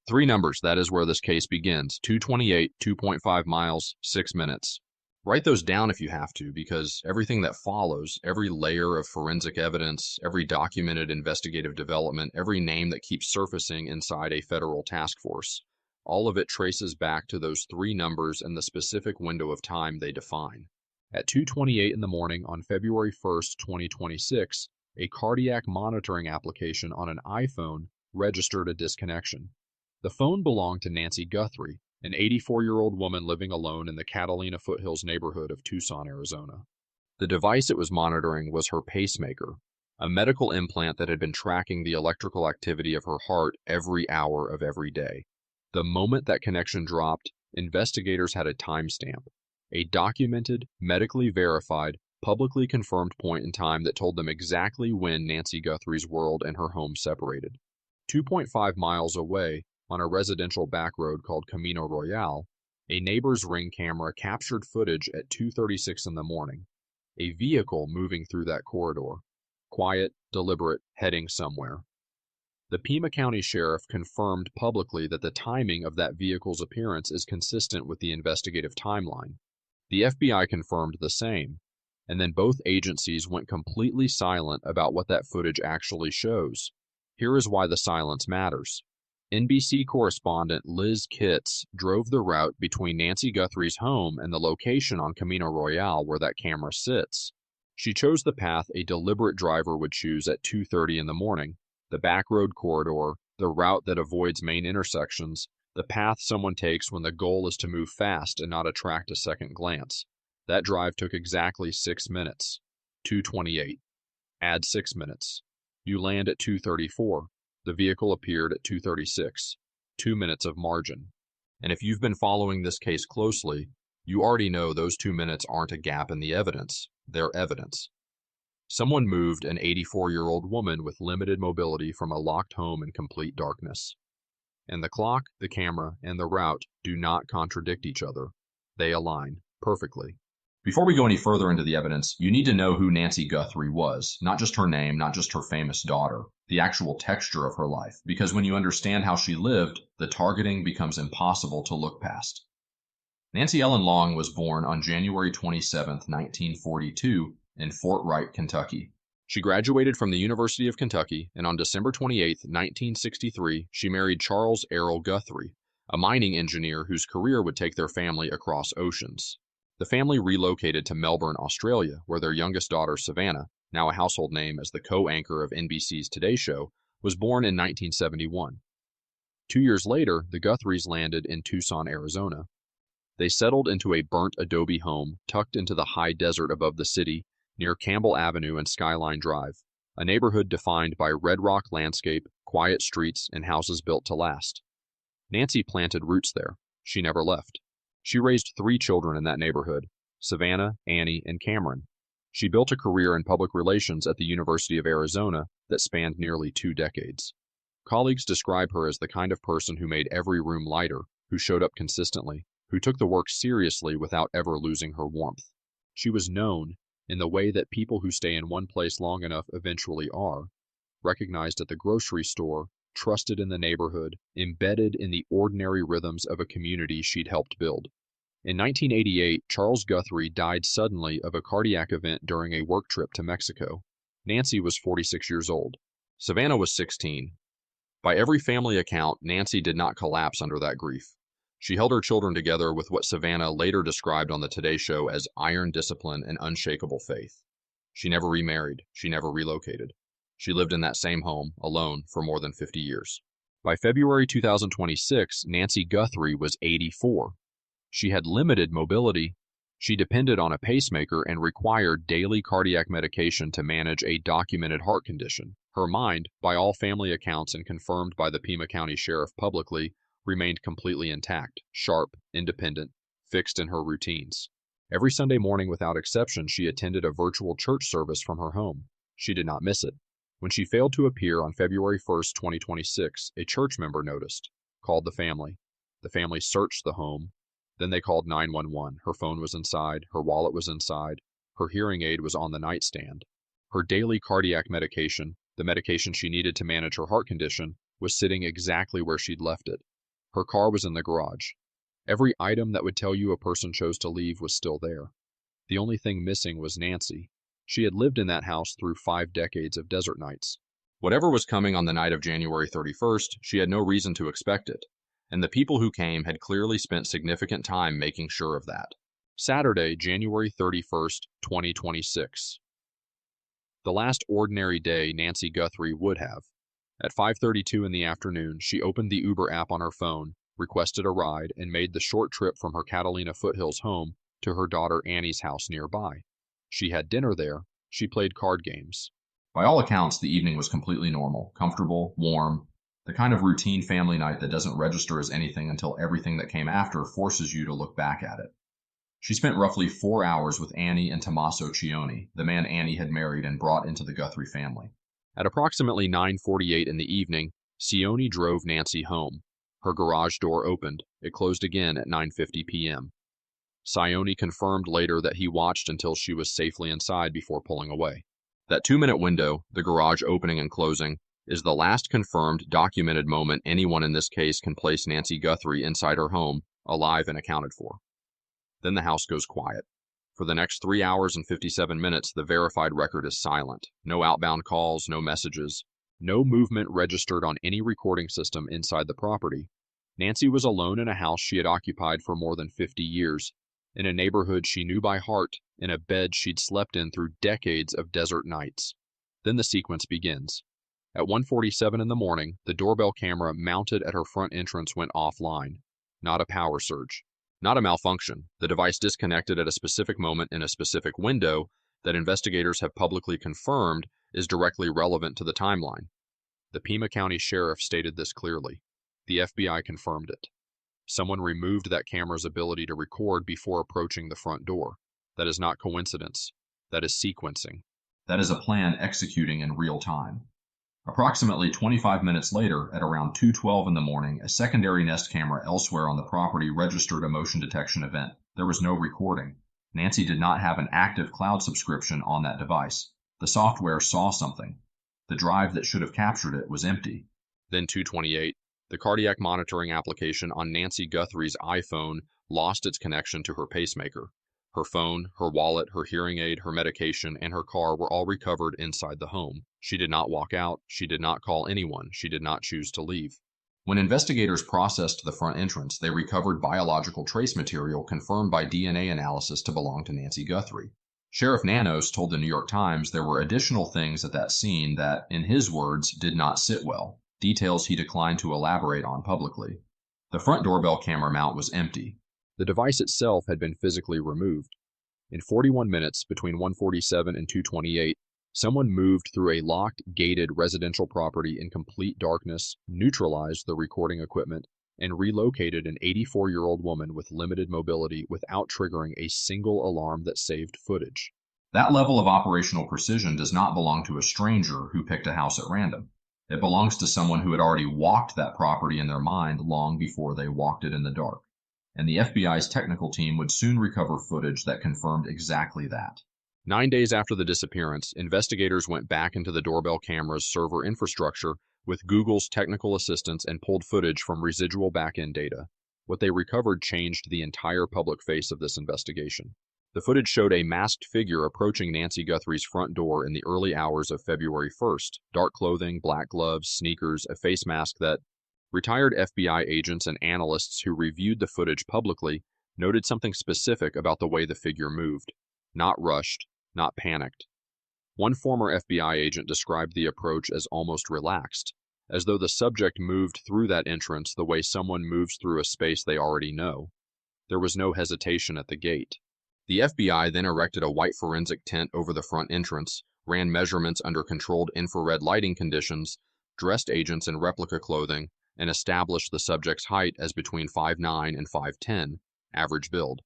Three numbers, that is where this case begins. 228, 2.5 miles, 6 minutes. Write those down if you have to, because everything that follows, every layer of forensic evidence, every documented investigative development, every name that keeps surfacing inside a federal task force, all of it traces back to those three numbers and the specific window of time they define. At 2:28 in the morning on February 1st, 2026, a cardiac monitoring application on an iPhone registered a disconnection. The phone belonged to Nancy Guthrie, an 84-year-old woman living alone in the Catalina foothills neighborhood of Tucson, Arizona. The device it was monitoring was her pacemaker, a medical implant that had been tracking the electrical activity of her heart every hour of every day. The moment that connection dropped, investigators had a timestamp, a documented, medically verified, publicly confirmed point in time that told them exactly when Nancy Guthrie's world and her home separated. 2.5 miles away, on a residential back road called Camino Royale, a neighbor's Ring camera captured footage at 2:36 in the morning. A vehicle moving through that corridor. Quiet, deliberate, heading somewhere. The Pima County Sheriff confirmed publicly that the timing of that vehicle's appearance is consistent with the investigative timeline. The FBI confirmed the same, and then both agencies went completely silent about what that footage actually shows. Here is why the silence matters. NBC correspondent Liz Kitts drove the route between Nancy Guthrie's home and the location on Camino Royale where that camera sits. She chose the path a deliberate driver would choose at 2:30 in the morning, the back road corridor, the route that avoids main intersections, the path someone takes when the goal is to move fast and not attract a second glance. That drive took exactly 6 minutes. 2:28. Add 6 minutes. You land at 2:34. The vehicle appeared at 2:36. 2 minutes of margin. And if you've been following this case closely, you already know those 2 minutes aren't a gap in the evidence. They're evidence. Someone moved an 84-year-old woman with limited mobility from a locked home in complete darkness. And the clock, the camera, and the route do not contradict each other. They align perfectly. Before we go any further into the evidence, you need to know who Nancy Guthrie was, not just her name, not just her famous daughter, the actual texture of her life, because when you understand how she lived, the targeting becomes impossible to look past. Nancy Ellen Long was born on January 27, 1942, in Fort Wright, Kentucky. She graduated from the University of Kentucky, and on December 28, 1963, she married Charles Errol Guthrie, a mining engineer whose career would take their family across oceans. The family relocated to Melbourne, Australia, where their youngest daughter, Savannah, now a household name as the co-anchor of NBC's Today Show, was born in 1971. 2 years later, the Guthries landed in Tucson, Arizona. They settled into a burnt adobe home tucked into the high desert above the city, near Campbell Avenue and Skyline Drive, a neighborhood defined by red rock landscape, quiet streets, and houses built to last. Nancy planted roots there. She never left. She raised 3 children in that neighborhood, Savannah, Annie, and Cameron. She built a career in public relations at the University of Arizona that spanned nearly 2 decades. Colleagues describe her as the kind of person who made every room lighter, who showed up consistently, who took the work seriously without ever losing her warmth. She was known, in the way that people who stay in one place long enough eventually are, recognized at the grocery store, trusted in the neighborhood, embedded in the ordinary rhythms of a community she'd helped build. In 1988, Charles Guthrie died suddenly of a cardiac event during a work trip to Mexico. Nancy was 46 years old. Savannah was 16. By every family account, Nancy did not collapse under that grief. She held her children together with what Savannah later described on the Today Show as iron discipline and unshakable faith. She never remarried. She never relocated. She lived in that same home, alone, for more than 50 years. By February 2026, Nancy Guthrie was 84. She had limited mobility. She depended on a pacemaker and required daily cardiac medication to manage a documented heart condition. Her mind, by all family accounts and confirmed by the Pima County Sheriff publicly, remained completely intact, sharp, independent, fixed in her routines. Every Sunday morning without exception, she attended a virtual church service from her home. She did not miss it. When she failed to appear on February 1st, 2026, a church member noticed, called the family. The family searched the home. Then they called 911. Her phone was inside, her wallet was inside, her hearing aid was on the nightstand. Her daily cardiac medication, the medication she needed to manage her heart condition, was sitting exactly where she'd left it, Her car was in the garage. Every item that would tell you a person chose to leave was still there. The only thing missing was Nancy. She had lived in that house through 5 decades of desert nights. Whatever was coming on the night of January 31st, she had no reason to expect it, and the people who came had clearly spent significant time making sure of that. Saturday, January 31st, 2026. The last ordinary day Nancy Guthrie would have. At 5:32 in the afternoon, she opened the Uber app on her phone, requested a ride, and made the short trip from her Catalina foothills home to her daughter Annie's house nearby. She had dinner there. She played card games. By all accounts, the evening was completely normal, comfortable, warm, the kind of routine family night that doesn't register as anything until everything that came after forces you to look back at it. She spent roughly 4 hours with Annie and Tommaso Cioni, the man Annie had married and brought into the Guthrie family. At approximately 9:48 in the evening, Cioni drove Nancy home. Her garage door opened. It closed again at 9:50 p.m. Cioni confirmed later that he watched until she was safely inside before pulling away. That 2-minute window, the garage opening and closing, is the last confirmed, documented moment anyone in this case can place Nancy Guthrie inside her home, alive and accounted for. Then the house goes quiet. For the next 3 hours and 57 minutes, the verified record is silent. No outbound calls, no messages, no movement registered on any recording system inside the property. Nancy was alone in a house she had occupied for more than 50 years, in a neighborhood she knew by heart, in a bed she'd slept in through decades of desert nights. Then the sequence begins. At 1:47 in the morning, the doorbell camera mounted at her front entrance went offline. Not a power surge. Not a malfunction. The device disconnected at a specific moment in a specific window that investigators have publicly confirmed is directly relevant to the timeline. The Pima County Sheriff stated this clearly. The FBI confirmed it. Someone removed that camera's ability to record before approaching the front door. That is not coincidence. That is sequencing. That is a plan executing in real time. Approximately 25 minutes later, at around 2:12 in the morning, a secondary Nest camera elsewhere on the property registered a motion detection event. There was no recording. Nancy did not have an active cloud subscription on that device. The software saw something. The drive that should have captured it was empty. Then 2:28, the cardiac monitoring application on Nancy Guthrie's iPhone lost its connection to her pacemaker. Her phone, her wallet, her hearing aid, her medication, and her car were all recovered inside the home. She did not walk out. She did not call anyone. She did not choose to leave. When investigators processed the front entrance, they recovered biological trace material confirmed by DNA analysis to belong to Nancy Guthrie. Sheriff Nanos told the New York Times there were additional things at that scene that, in his words, did not sit well, details he declined to elaborate on publicly. The front doorbell camera mount was empty. The device itself had been physically removed. In 41 minutes, between 1:47 and 2:28, someone moved through a locked, gated residential property in complete darkness, neutralized the recording equipment, and relocated an 84-year-old woman with limited mobility without triggering a single alarm that saved footage. That level of operational precision does not belong to a stranger who picked a house at random. It belongs to someone who had already walked that property in their mind long before they walked it in the dark. And the FBI's technical team would soon recover footage that confirmed exactly that. 9 days after the disappearance, investigators went back into the doorbell camera's server infrastructure with Google's technical assistance and pulled footage from residual back-end data. What they recovered changed the entire public face of this investigation. The footage showed a masked figure approaching Nancy Guthrie's front door in the early hours of February 1st. Dark clothing, black gloves, sneakers, a face mask that retired FBI agents and analysts who reviewed the footage publicly noted something specific about the way the figure moved. Not rushed, not panicked. One former FBI agent described the approach as almost relaxed, as though the subject moved through that entrance the way someone moves through a space they already know. There was no hesitation at the gate. The FBI then erected a white forensic tent over the front entrance, ran measurements under controlled infrared lighting conditions, dressed agents in replica clothing, and established the subject's height as between 5'9" and 5'10", average build,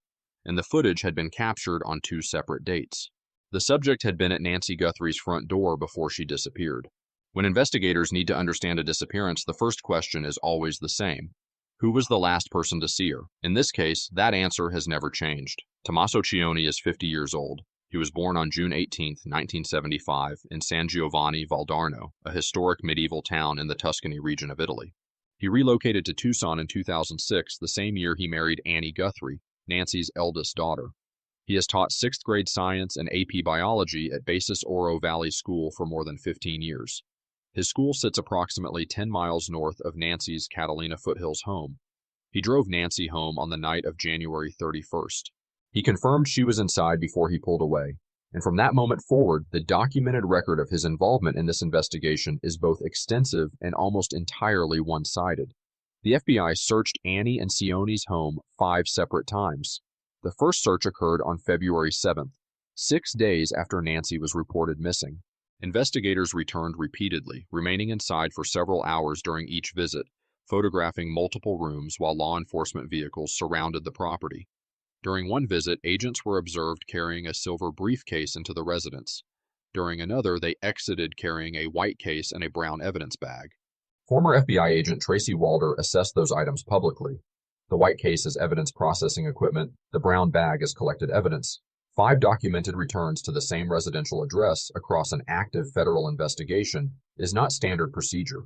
and the footage had been captured on 2 separate dates. The subject had been at Nancy Guthrie's front door before she disappeared. When investigators need to understand a disappearance, the first question is always the same. Who was the last person to see her? In this case, that answer has never changed. Tommaso Cioni is 50 years old. He was born on June 18, 1975, in San Giovanni Valdarno, a historic medieval town in the Tuscany region of Italy. He relocated to Tucson in 2006, the same year he married Annie Guthrie, Nancy's eldest daughter. He has taught 6th grade science and AP biology at Basis Oro Valley School for more than 15 years. His school sits approximately 10 miles north of Nancy's Catalina foothills home. He drove Nancy home on the night of January 31st. He confirmed she was inside before he pulled away, and from that moment forward, the documented record of his involvement in this investigation is both extensive and almost entirely one-sided. The FBI searched Annie and Cioni's home 5 separate times. The first search occurred on February 7th, 6 days after Nancy was reported missing. Investigators returned repeatedly, remaining inside for several hours during each visit, photographing multiple rooms while law enforcement vehicles surrounded the property. During one visit, agents were observed carrying a silver briefcase into the residence. During another, they exited carrying a white case and a brown evidence bag. Former FBI agent Tracy Walder assessed those items publicly. The white case is evidence processing equipment, the brown bag is collected evidence. 5 documented returns to the same residential address across an active federal investigation is not standard procedure.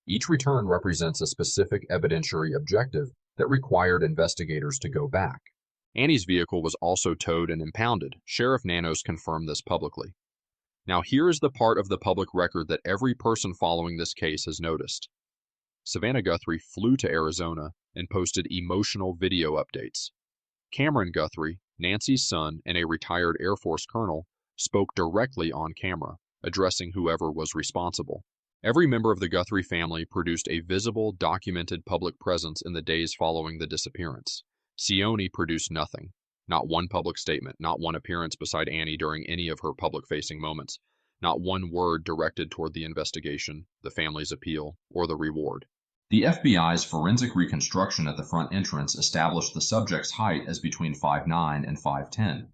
Each return represents a specific evidentiary objective that required investigators to go back. Annie's vehicle was also towed and impounded. Sheriff Nanos confirmed this publicly. Now here is the part of the public record that every person following this case has noticed. Savannah Guthrie flew to Arizona and posted emotional video updates. Cameron Guthrie, Nancy's son and a retired Air Force colonel, spoke directly on camera, addressing whoever was responsible. Every member of the Guthrie family produced a visible, documented public presence in the days following the disappearance. Cioni produced nothing. Not one public statement, not one appearance beside Annie during any of her public-facing moments, not one word directed toward the investigation, the family's appeal, or the reward. The FBI's forensic reconstruction at the front entrance established the subject's height as between 5'9" and 5'10".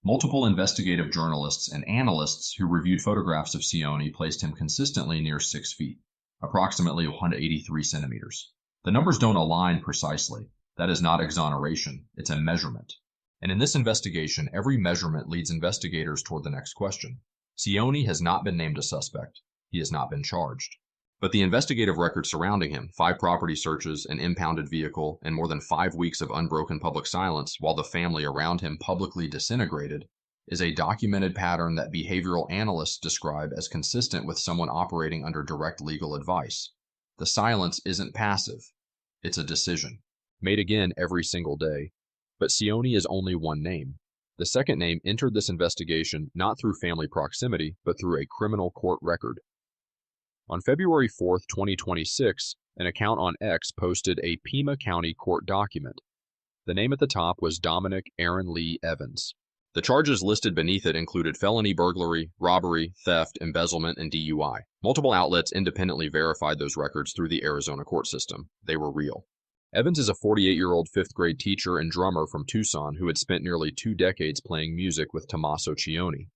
Multiple investigative journalists and analysts who reviewed photographs of Cioni placed him consistently near 6 feet, approximately 183 centimeters. The numbers don't align precisely. That is not exoneration, it's a measurement. And in this investigation, every measurement leads investigators toward the next question. Cioni has not been named a suspect. He has not been charged. But the investigative record surrounding him, 5 property searches, an impounded vehicle, and more than 5 weeks of unbroken public silence while the family around him publicly disintegrated, is a documented pattern that behavioral analysts describe as consistent with someone operating under direct legal advice. The silence isn't passive. It's a decision, made again every single day. But Cioni is only one name. The second name entered this investigation not through family proximity, but through a criminal court record. On February 4, 2026, an account on X posted a Pima County court document. The name at the top was Dominik Aaron Lee Evans. The charges listed beneath it included felony burglary, robbery, theft, embezzlement, and DUI. Multiple outlets independently verified those records through the Arizona court system. They were real. Evans is a 48-year-old 5th grade teacher and drummer from Tucson who had spent nearly 2 decades playing music with Tommaso Cioni.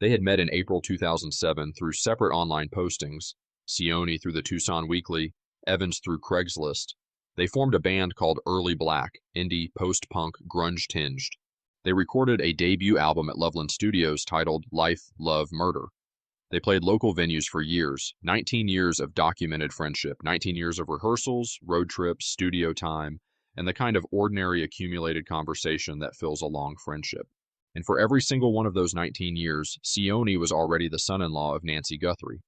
They had met in April 2007 through separate online postings, Cioni through the Tucson Weekly, Evans through Craigslist. They formed a band called Early Black, indie, post-punk, grunge-tinged. They recorded a debut album at Loveland Studios titled Life, Love, Murder. They played local venues for years, 19 years of documented friendship, 19 years of rehearsals, road trips, studio time, and the kind of ordinary accumulated conversation that fills a long friendship. And for every single one of those 19 years, Cioni was already the son-in-law of Nancy Guthrie.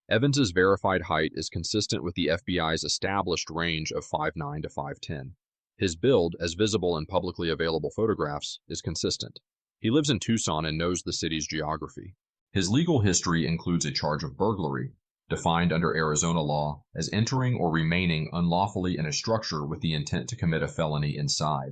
Evans's verified height is consistent with the FBI's established range of 5'9" to 5'10". His build, as visible in publicly available photographs, is consistent. He lives in Tucson and knows the city's geography. His legal history includes a charge of burglary, defined under Arizona law as entering or remaining unlawfully in a structure with the intent to commit a felony inside.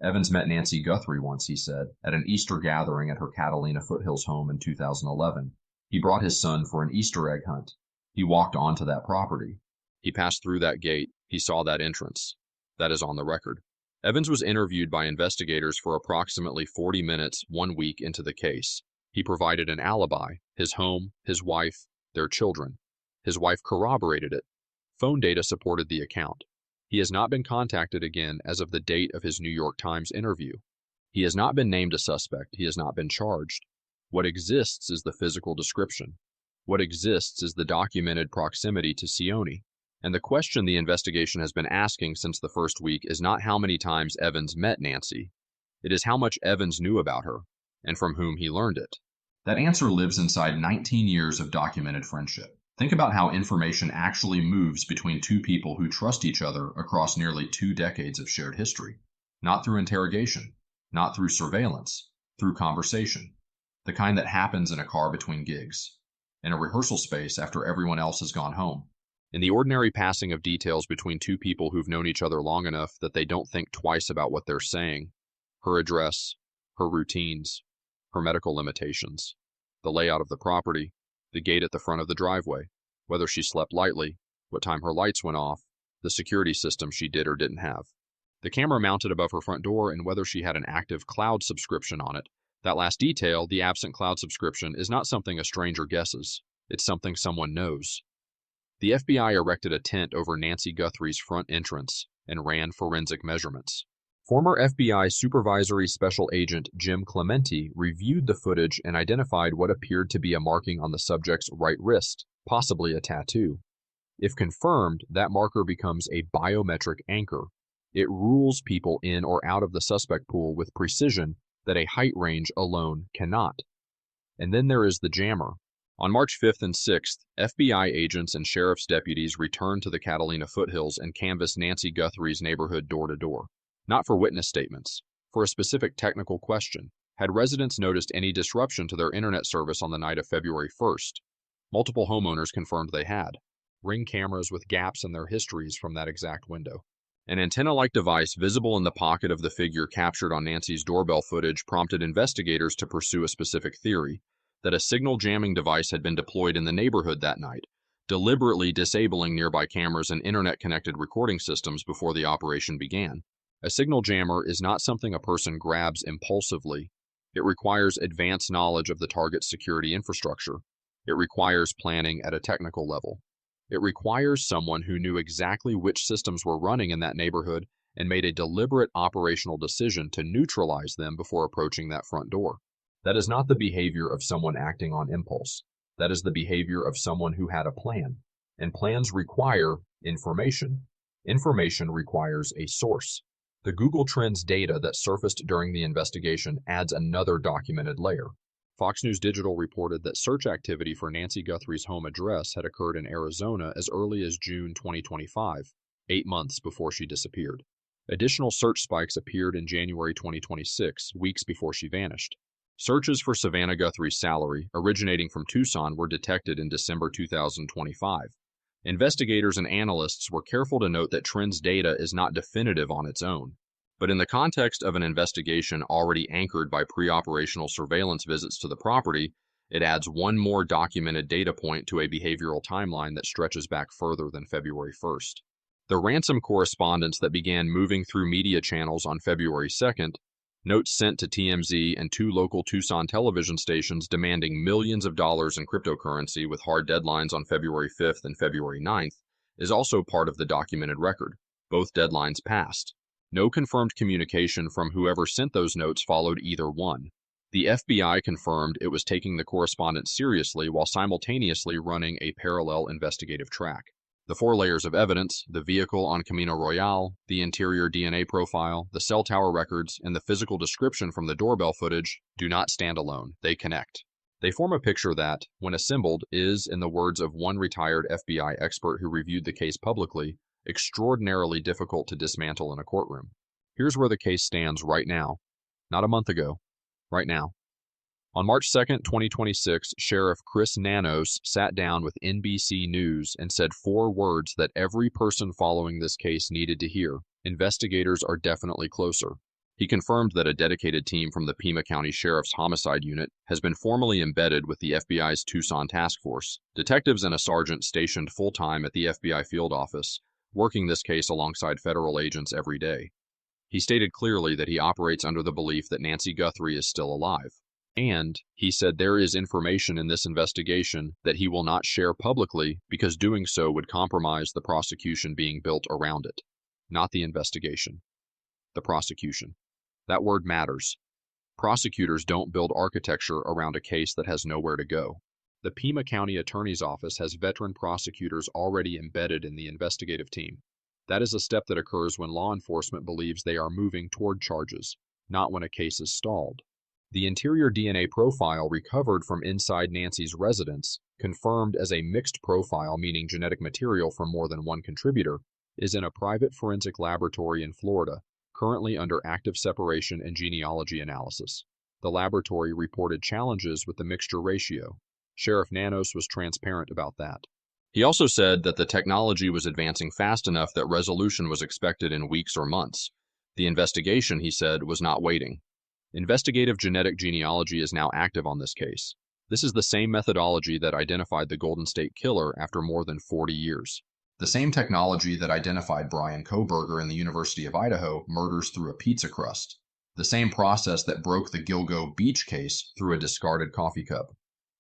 Evans met Nancy Guthrie once, he said, at an Easter gathering at her Catalina foothills home in 2011. He brought his son for an Easter egg hunt. He walked onto that property. He passed through that gate. He saw that entrance. That is on the record. Evans was interviewed by investigators for approximately 40 minutes 1 week into the case. He provided an alibi, his home, his wife, their children. His wife corroborated it. Phone data supported the account. He has not been contacted again as of the date of his New York Times interview. He has not been named a suspect. He has not been charged. What exists is the physical description. What exists is the documented proximity to Cioni. And the question the investigation has been asking since the first week is not how many times Evans met Nancy. It is how much Evans knew about her, and from whom he learned it. That answer lives inside 19 years of documented friendship. Think about how information actually moves between two people who trust each other across nearly 2 decades of shared history. Not through interrogation, not through surveillance, through conversation. The kind that happens in a car between gigs, in a rehearsal space after everyone else has gone home. In the ordinary passing of details between two people who've known each other long enough that they don't think twice about what they're saying. Her address, her routines, her medical limitations, the layout of the property, the gate at the front of the driveway, whether she slept lightly, what time her lights went off, the security system she did or didn't have, the camera mounted above her front door, and whether she had an active cloud subscription on it. That last detail, the absent cloud subscription, is not something a stranger guesses. It's something someone knows. The FBI erected a tent over Nancy Guthrie's front entrance and ran forensic measurements. Former FBI Supervisory Special Agent Jim Clemente reviewed the footage and identified what appeared to be a marking on the subject's right wrist, possibly a tattoo. If confirmed, that marker becomes a biometric anchor. It rules people in or out of the suspect pool with precision that a height range alone cannot. And then there is the jammer. On March 5th and 6th, FBI agents and sheriff's deputies returned to the Catalina foothills and canvassed Nancy Guthrie's neighborhood door to door. Not for witness statements, for a specific technical question. Had residents noticed any disruption to their internet service on the night of February 1st? Multiple homeowners confirmed they had. Ring cameras with gaps in their histories from that exact window. An antenna-like device visible in the pocket of the figure captured on Nancy's doorbell footage prompted investigators to pursue a specific theory, that a signal jamming device had been deployed in the neighborhood that night, deliberately disabling nearby cameras and internet-connected recording systems before the operation began. A signal jammer is not something a person grabs impulsively. It requires advanced knowledge of the target's security infrastructure. It requires planning at a technical level. It requires someone who knew exactly which systems were running in that neighborhood and made a deliberate operational decision to neutralize them before approaching that front door. That is not the behavior of someone acting on impulse. That is the behavior of someone who had a plan. And plans require information. Information requires a source. The Google Trends data that surfaced during the investigation adds another documented layer. Fox News Digital reported that search activity for Nancy Guthrie's home address had occurred in Arizona as early as June 2025, 8 months before she disappeared. Additional search spikes appeared in January 2026, weeks before she vanished. Searches for Savannah Guthrie's salary, originating from Tucson, were detected in December 2025. Investigators and analysts were careful to note that Trends data is not definitive on its own. But in the context of an investigation already anchored by pre-operational surveillance visits to the property, it adds one more documented data point to a behavioral timeline that stretches back further than February 1st. The ransom correspondence that began moving through media channels on February 2nd, notes sent to TMZ and 2 local Tucson television stations demanding millions of dollars in cryptocurrency with hard deadlines on February 5th and February 9th, is also part of the documented record. Both deadlines passed. No confirmed communication from whoever sent those notes followed either one. The FBI confirmed it was taking the correspondence seriously while simultaneously running a parallel investigative track. The 4 layers of evidence, the vehicle on Camino Royale, the interior DNA profile, the cell tower records, and the physical description from the doorbell footage, do not stand alone. They connect. They form a picture that, when assembled, is, in the words of one retired FBI expert who reviewed the case publicly, extraordinarily difficult to dismantle in a courtroom. Here's where the case stands right now. Not a month ago. Right now. On March 2nd, 2026, Sheriff Chris Nanos sat down with NBC News and said 4 words that every person following this case needed to hear. Investigators are definitely closer. He confirmed that a dedicated team from the Pima County Sheriff's Homicide Unit has been formally embedded with the FBI's Tucson Task Force. Detectives and a sergeant stationed full-time at the FBI field office, working this case alongside federal agents every day. He stated clearly that he operates under the belief that Nancy Guthrie is still alive. And he said there is information in this investigation that he will not share publicly because doing so would compromise the prosecution being built around it. Not the investigation. The prosecution. That word matters. Prosecutors don't build architecture around a case that has nowhere to go. The Pima County Attorney's Office has veteran prosecutors already embedded in the investigative team. That is a step that occurs when law enforcement believes they are moving toward charges, not when a case is stalled. The interior DNA profile recovered from inside Nancy's residence, confirmed as a mixed profile meaning genetic material from more than one contributor, is in a private forensic laboratory in Florida, currently under active separation and genealogy analysis. The laboratory reported challenges with the mixture ratio. Sheriff Nanos was transparent about that. He also said that the technology was advancing fast enough that resolution was expected in weeks or months. The investigation, he said, was not waiting. Investigative genetic genealogy is now active on this case. This is the same methodology that identified the Golden State Killer after more than 40 years. The same technology that identified Brian Kohberger in the University of Idaho murders through a pizza crust. The same process that broke the Gilgo Beach case through a discarded coffee cup.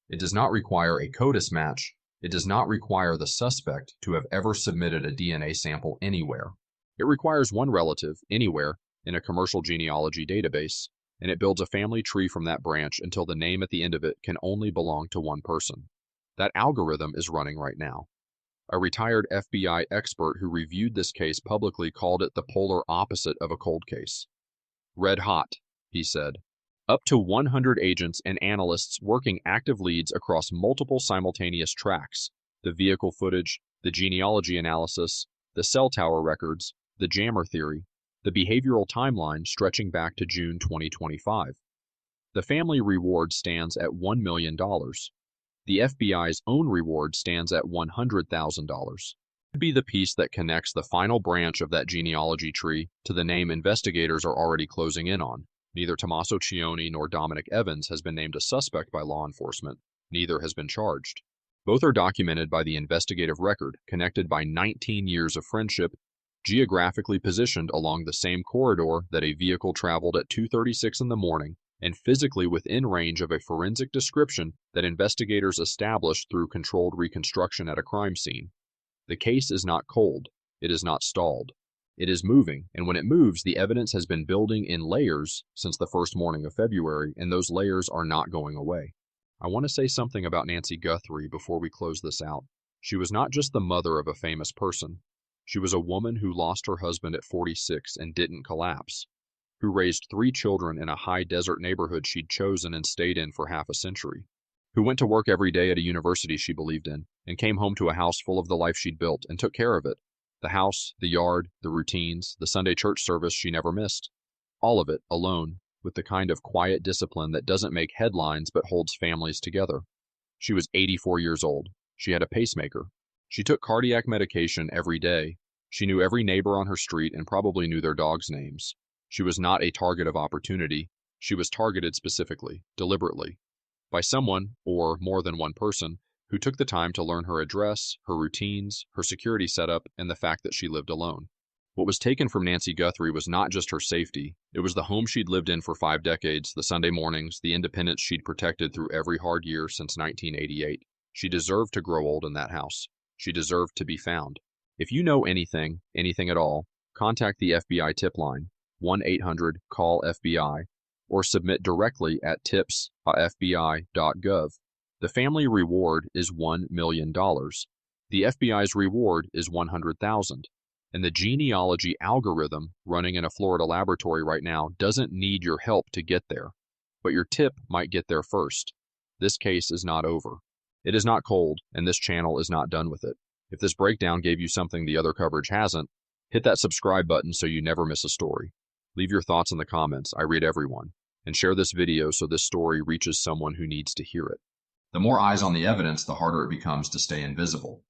It does not require a CODIS match. It does not require the suspect to have ever submitted a DNA sample anywhere. It requires one relative, anywhere, in a commercial genealogy database, and it builds a family tree from that branch until the name at the end of it can only belong to one person. That algorithm is running right now. A retired FBI expert who reviewed this case publicly called it the polar opposite of a cold case. Red hot, he said. Up to 100 agents and analysts working active leads across multiple simultaneous tracks: the vehicle footage, the genealogy analysis, the cell tower records, the jammer theory, the behavioral timeline stretching back to June 2025. The family reward stands at $1 million. The FBI's own reward stands at $100,000. It could be the piece that connects the final branch of that genealogy tree to the name investigators are already closing in on. Neither Tommaso Cioni nor Dominik Evans has been named a suspect by law enforcement. Neither has been charged. Both are documented by the investigative record, connected by 19 years of friendship, geographically positioned along the same corridor that a vehicle traveled at 2:36 in the morning, and physically within range of a forensic description that investigators established through controlled reconstruction at a crime scene. The case is not cold. It is not stalled. It is moving, and when it moves, the evidence has been building in layers since the first morning of February, and those layers are not going away. I want to say something about Nancy Guthrie before we close this out. She was not just the mother of a famous person. She was a woman who lost her husband at 46 and didn't collapse, who raised 3 children in a high desert neighborhood she'd chosen and stayed in for half a century, who went to work every day at a university she believed in, and came home to a house full of the life she'd built and took care of it. The house, the yard, the routines, the Sunday church service she never missed. All of it alone, with the kind of quiet discipline that doesn't make headlines but holds families together. She was 84 years old. She had a pacemaker. She took cardiac medication every day. She knew every neighbor on her street and probably knew their dogs' names. She was not a target of opportunity. She was targeted specifically, deliberately, by someone, or more than one person, who took the time to learn her address, her routines, her security setup, and the fact that she lived alone. What was taken from Nancy Guthrie was not just her safety. It was the home she'd lived in for 5 decades, the Sunday mornings, the independence she'd protected through every hard year since 1988. She deserved to grow old in that house. She deserved to be found. If you know anything at all, contact the FBI tip line, 1-800-CALL-FBI, or submit directly at tips.fbi.gov. The family reward is $1 million. The FBI's reward is $100,000. And the genealogy algorithm running in a Florida laboratory right now doesn't need your help to get there. But your tip might get there first. This case is not over. It is not cold, and this channel is not done with it. If this breakdown gave you something the other coverage hasn't, hit that subscribe button so you never miss a story. Leave your thoughts in the comments. I read everyone. And share this video so this story reaches someone who needs to hear it. The more eyes on the evidence, the harder it becomes to stay invisible.